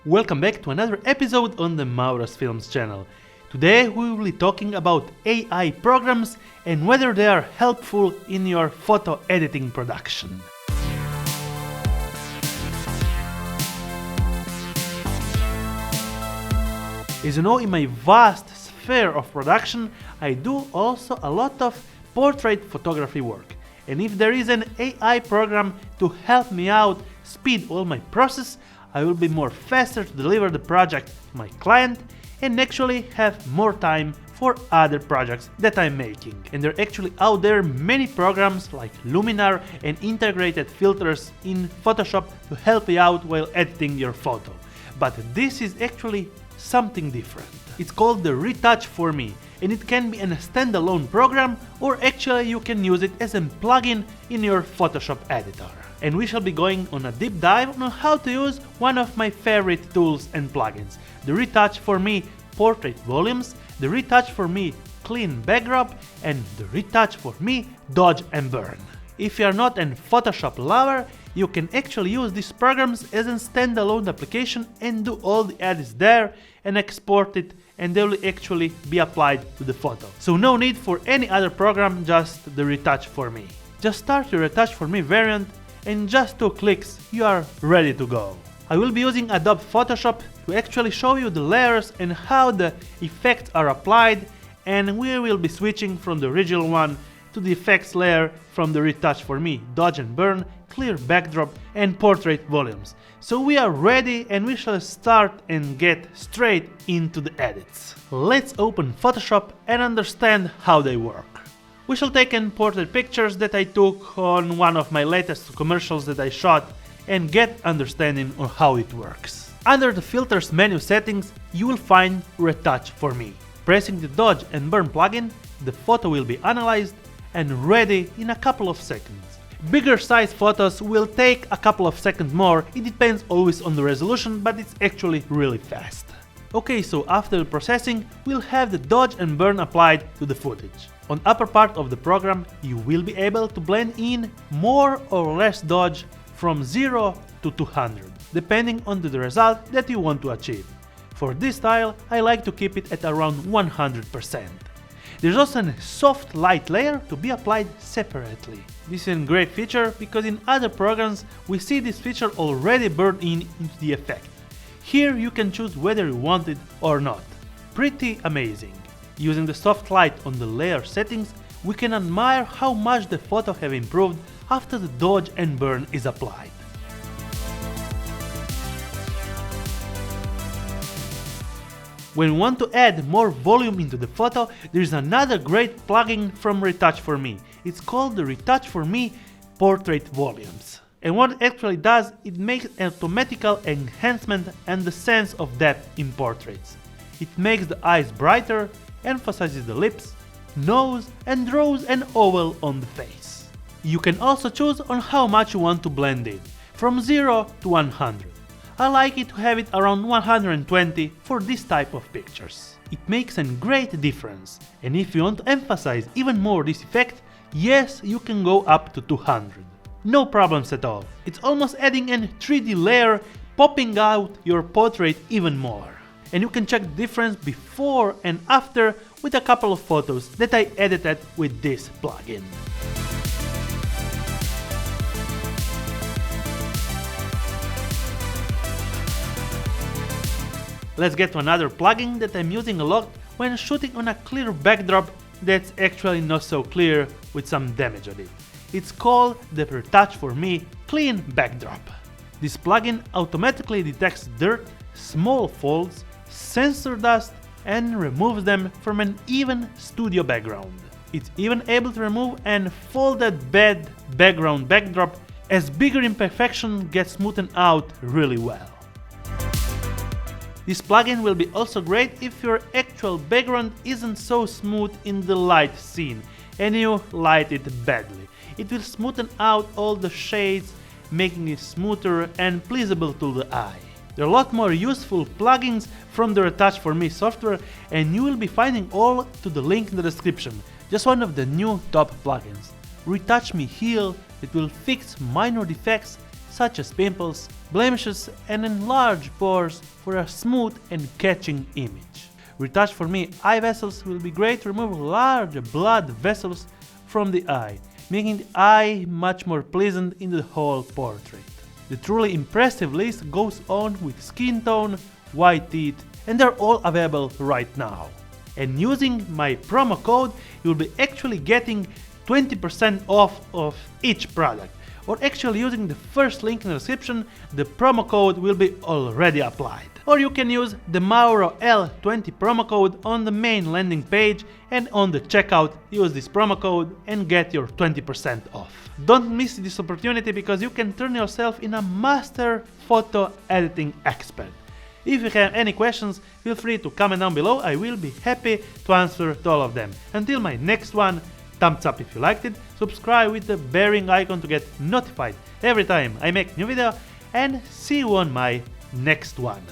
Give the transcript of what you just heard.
Welcome back to another episode on the MAURO'S Films channel. Today we will be talking about AI programs and whether they are helpful in your photo editing production. As you know, in my vast sphere of production, I do also a lot of portrait photography work. And if there is an AI program to help me out, speed all my process, I will be more faster to deliver the project to my client and actually have more time for other projects that I'm making. And there are actually out there many programs like Luminar and integrated filters in Photoshop to help you out while editing your photo. But this is actually something different. It's called the RETOUCH4ME, and it can be a standalone program, or actually you can use it as a plugin in your Photoshop editor. And we shall be going on a deep dive on how to use one of my favorite tools and plugins, the RETOUCH4ME Portrait Volumes, the RETOUCH4ME Clean Backdrop, and the RETOUCH4ME Dodge and Burn. If you are not a Photoshop lover, you can actually use these programs as a standalone application and do all the edits there and export it, and they will actually be applied to the photo. So no need for any other program, just the RETOUCH4ME. Just start your RETOUCH4ME variant, and in just 2 clicks you are ready to go. I will be using Adobe Photoshop to actually show you the layers and how the effects are applied, and we will be switching from the original one to the effects layer from the RETOUCH4ME Dodge and Burn, Clear Backdrop and Portrait Volumes. So we are ready and we shall start and get straight into the edits. Let's open Photoshop and understand how they work. We shall take in portrait pictures that I took on one of my latest commercials that I shot and get understanding on how it works. Under the Filters menu settings, you will find RETOUCH4ME. Pressing the Dodge and Burn plugin, the photo will be analyzed and ready in a couple of seconds. Bigger size photos will take a couple of seconds more, it depends always on the resolution, but it's actually really fast. Okay, so after the processing, we'll have the Dodge and Burn applied to the footage. On upper part of the program, you will be able to blend in more or less Dodge from 0 to 200, depending on the result that you want to achieve. For this style, I like to keep it at around 100%. There's also a soft light layer to be applied separately. This is a great feature because in other programs we see this feature already burned into the effect. Here you can choose whether you want it or not. Pretty amazing. Using the soft light on the layer settings, we can admire how much the photo have improved after the Dodge and Burn is applied. When we want to add more volume into the photo, there is another great plugin from RETOUCH4ME. It's called the RETOUCH4ME Portrait Volumes. And what it actually does, it makes automatical enhancement and the sense of depth in portraits. It makes the eyes brighter, emphasizes the lips, nose, and draws an oval on the face. You can also choose on how much you want to blend in, from 0 to 100. I like it to have it around 120 for this type of pictures. It makes a great difference, and if you want to emphasize even more this effect, yes, you can go up to 200. No problems at all. It's almost adding a 3D layer, popping out your portrait even more. And you can check the difference before and after with a couple of photos that I edited with this plugin. Let's get to another plugin that I'm using a lot when shooting on a clear backdrop that's actually not so clear with some damage on it. It's called the RETOUCH4ME Clean Backdrop. This plugin automatically detects dirt, small folds, sensor dust, and removes them from an even studio background. It's even able to remove a folded bed background backdrop as bigger imperfection gets smoothed out really well. This plugin will be also great if your actual background isn't so smooth in the light scene and you light it badly. It will smoothen out all the shades, making it smoother and pleasable to the eye. There are a lot more useful plugins from the RETOUCH4ME software, and you will be finding all to the link in the description. Just one of the new top plugins. RETOUCH Me Heal, it will fix minor defects such as pimples, blemishes and enlarge pores for a smooth and catching image. RETOUCH4ME eye vessels will be great to remove large blood vessels from the eye, making the eye much more pleasant in the whole portrait. The truly impressive list goes on with skin tone, white teeth, and they're all available right now. And using my promo code, you'll be actually getting 20% off of each product. Or actually using the first link in the description, the promo code will be already applied. Or you can use the MAURO'L20 promo code on the main landing page, and on the checkout use this promo code and get your 20% off. Don't miss this opportunity because you can turn yourself in a master photo editing expert. If you have any questions, feel free to comment down below. I will be happy to answer to all of them. Until my next one, thumbs up if you liked it, subscribe with the bearing icon to get notified every time I make new video, and see you on my next one.